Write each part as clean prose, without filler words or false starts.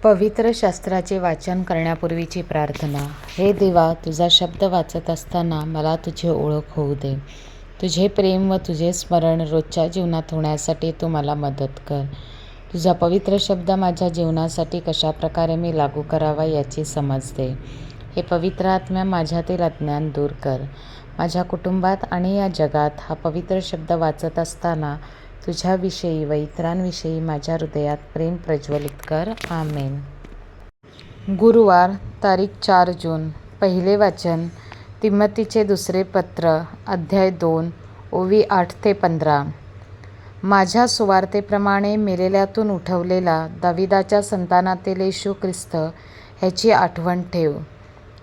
पवित्र शास्त्राचे वाचन करण्यापूर्वीची प्रार्थना. हे देवा, तुझा शब्द वाचत असताना मला तुझी ओळख होऊ दे. तुझे प्रेम व तुझे स्मरण रोजच्या जीवनात होण्यासाठी तू मला मदत कर. तुझा पवित्र शब्द माझ्या जीवनासाठी कशाप्रकारे मी लागू करावा याची समज दे. हे पवित्र आत्म्या, माझ्यातील अज्ञान दूर कर. माझ्या कुटुंबात आणि या जगात हा पवित्र शब्द वाचत असताना तुझ्याविषयी व इतरांविषयी माझ्या हृदयात प्रेम प्रज्वलित कर. आमेन. गुरुवार तारीख 4 जून. पहिले वाचन तिमोथीचे दुसरे पत्र अध्याय 2 ओवी 8 ते 15. माझ्या सुवार्तेप्रमाणे मेलेल्यातून उठवलेला दाविदाच्या संतानातील येशू ख्रिस्त ह्याची आठवण ठेव.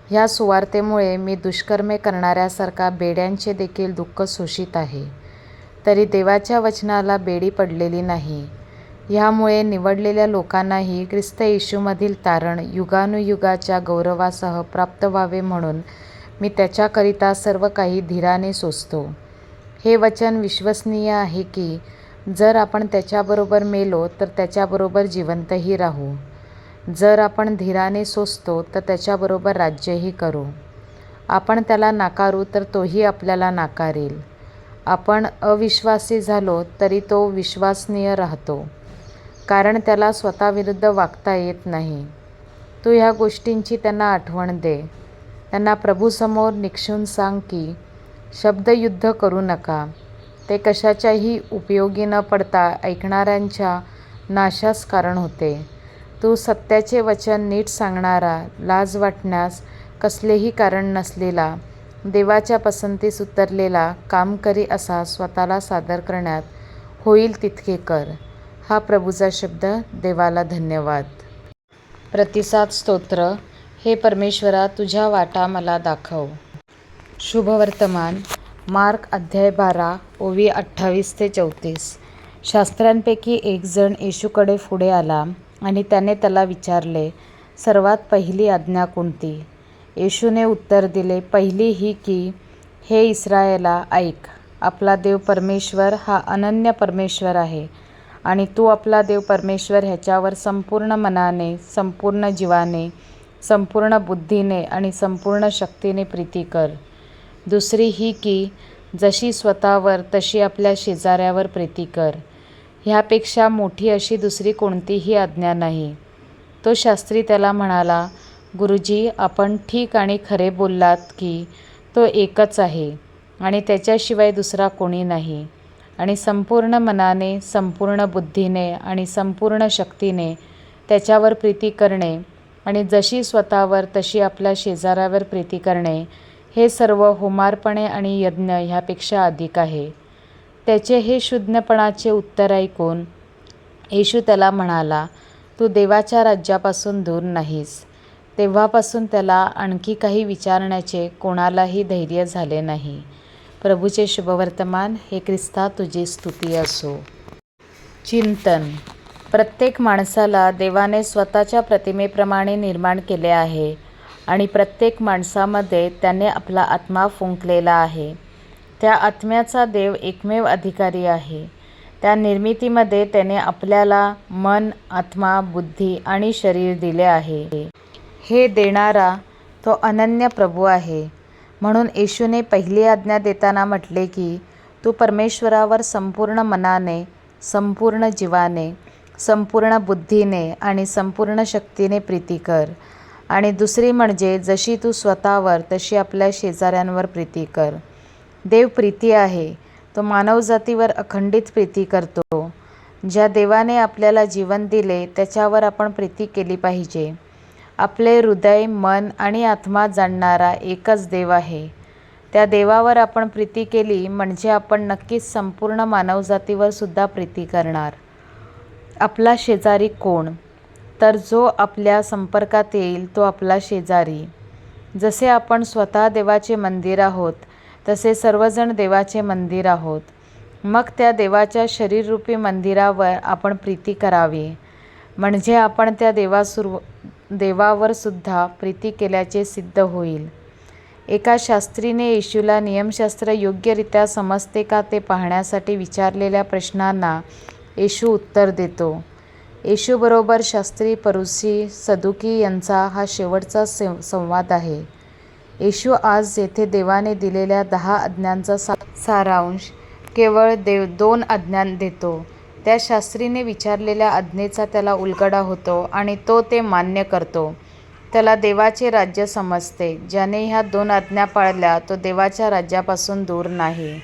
ह्या सुवार्तेमुळे मी दुष्कर्मे करणाऱ्यासारखा बेड्यांचे देखील दुःख सोशीत आहे, तरी देवाच्या वचनाला बेडी पडलेली नाही. ह्यामुळे निवडलेल्या लोकांनाही ख्रिस्त येशूमधील तारण युगानुयुगाच्या गौरवासह प्राप्त व्हावे म्हणून मी त्याच्याकरिता सर्व काही धीराने सोसतो. हे वचन विश्वसनीय आहे की जर आपण त्याच्याबरोबर मेलो तर त्याच्याबरोबर जिवंतही राहू. जर आपण धीराने सोसतो तर त्याच्याबरोबर राज्यही करू. आपण त्याला नाकारू तर तोही आपल्याला नाकारेल. आपण अविश्वासी झालो तरी तो विश्वसनीय राहतो, कारण त्याला स्वतःविरुद्ध वागता येत नाही. तू ह्या गोष्टींची त्यांना आठवण दे. त्यांना प्रभूसमोर निक्षून सांग की शब्दयुद्ध करू नका. ते कशाच्याही उपयोगी न पडता ऐकणाऱ्यांच्या नाशास कारण होते. तू सत्याचे वचन नीट सांगणारा, लाज वाटण्यास कसलेही कारण नसलेला, देवाच्या पसंतीस उतरलेला, कामकरी असा स्वतःला सादर करण्यात होईल तितके कर. हा प्रभूचा शब्द. देवाला धन्यवाद. प्रतिसाद स्तोत्र. हे परमेश्वरा, तुझ्या वाटा मला दाखव. शुभवर्तमान. मार्क अध्याय 12 ओवी 28 ते 34. शास्त्र्यांपैकी एक जण येशूकडे पुढे आला आणि त्याने त्याला विचारले, सर्वात पहिली आज्ञा कोणती? येशूने उत्तर दिले, पहिली ही की, हे इस्रायेला, ऐक. आपला देव परमेश्वर हा अनन्य परमेश्वर आहे आणि तू आपला देव परमेश्वर ह्याच्यावर संपूर्ण मनाने, संपूर्ण जीवाने, संपूर्ण बुद्धीने आणि संपूर्ण शक्तीने प्रीती कर. दुसरी ही की, जशी स्वतःवर तशी आपल्या शेजाऱ्यावर प्रीती कर. ह्यापेक्षा मोठी अशी दुसरी कोणतीही आज्ञा नाही. तो शास्त्री त्याला म्हणाला, गुरुजी, आपण ठीक आणि खरे बोललात की तो एकच आहे आणि त्याच्याशिवाय दुसरा कोणी नाही, आणि संपूर्ण मनाने, संपूर्ण बुद्धीने आणि संपूर्ण शक्तीने त्याच्यावर प्रीती करणे आणि जशी स्वतःवर तशी आपल्या शेजाऱ्यावर प्रीती करणे, हे सर्व होमार्पणे आणि यज्ञ ह्यापेक्षा अधिक आहे. त्याचे हे शून्यपणाचे उत्तर ऐकून येशू त्याला म्हणाला, तू देवाच्या राज्यापासून दूर नाहीस. तेव्हापासून त्याला आणखी काही विचारण्याचे कोणालाही धैर्य झाले नाही. प्रभूचे शुभवर्तमान. हे ख्रिस्ता, तुझी स्तुती असो. चिंतन. प्रत्येक माणसाला देवाने स्वतःच्या प्रतिमेप्रमाणे निर्माण केले आहे आणि प्रत्येक माणसामध्ये त्याने आपला आत्मा फुंकलेला आहे. त्या आत्म्याचा देव एकमेव अधिकारी आहे. त्या निर्मितीमध्ये त्याने आपल्याला मन, आत्मा, बुद्धी आणि शरीर दिले आहे. हे देणारा तो अनन्य प्रभू आहे. म्हणून येशूने पहिली आज्ञा देताना म्हटले की, तू परमेश्वरावर संपूर्ण मनाने, संपूर्ण जीवाने, संपूर्ण बुद्धीने आणि संपूर्ण शक्तीने प्रीती कर. आणि दुसरी म्हणजे जशी तू स्वतःवर तशी आपल्या शेजाऱ्यांवर प्रीती कर. देव प्रीती आहे. तो मानवजातीवर अखंडित प्रीती करतो. ज्या देवाने आपल्याला जीवन दिले त्याच्यावर आपण प्रीती केली पाहिजे. आपले हृदय, मन आणि आत्मा जाणणारा एकच देव आहे. त्या देवावर आपण प्रीती केली म्हणजे आपण नक्कीच संपूर्ण मानवजातीवर सुद्धा प्रीती करणार. आपला शेजारी कोण? तर जो आपल्या संपर्कात येईल तो आपला शेजारी. जसे आपण स्वतः देवाचे मंदिर आहोत, तसे सर्वजण देवाचे मंदिर आहोत. मग त्या देवाच्या शरीररूपी मंदिरावर आपण प्रीती करावी, म्हणजे आपण त्या देवावर सुद्धा प्रीती केल्याचे सिद्ध होईल. एका शास्त्रीने येशूला नियमशास्त्र योग्यरित्या समजते का ते पाहण्यासाठी विचारलेल्या प्रश्नांना येशू उत्तर देतो. येशूबरोबर शास्त्री, फरीसी, सदुकी यांचा हा शेवटचा संवाद आहे. येशू आज येथे देवाने दिलेल्या 10 आज्ञांचा सारांश केवळ 2 आज्ञा देतो. त्या शास्त्रीने विचारलेल्या आज्ञेचा त्याला उलगडा होतो आणि तो ते मान्य करतो. त्याला देवाचे राज्य समजते. ज्याने ह्या 2 आज्ञा पाळल्या तो देवाच्या राज्यापासून दूर नाही.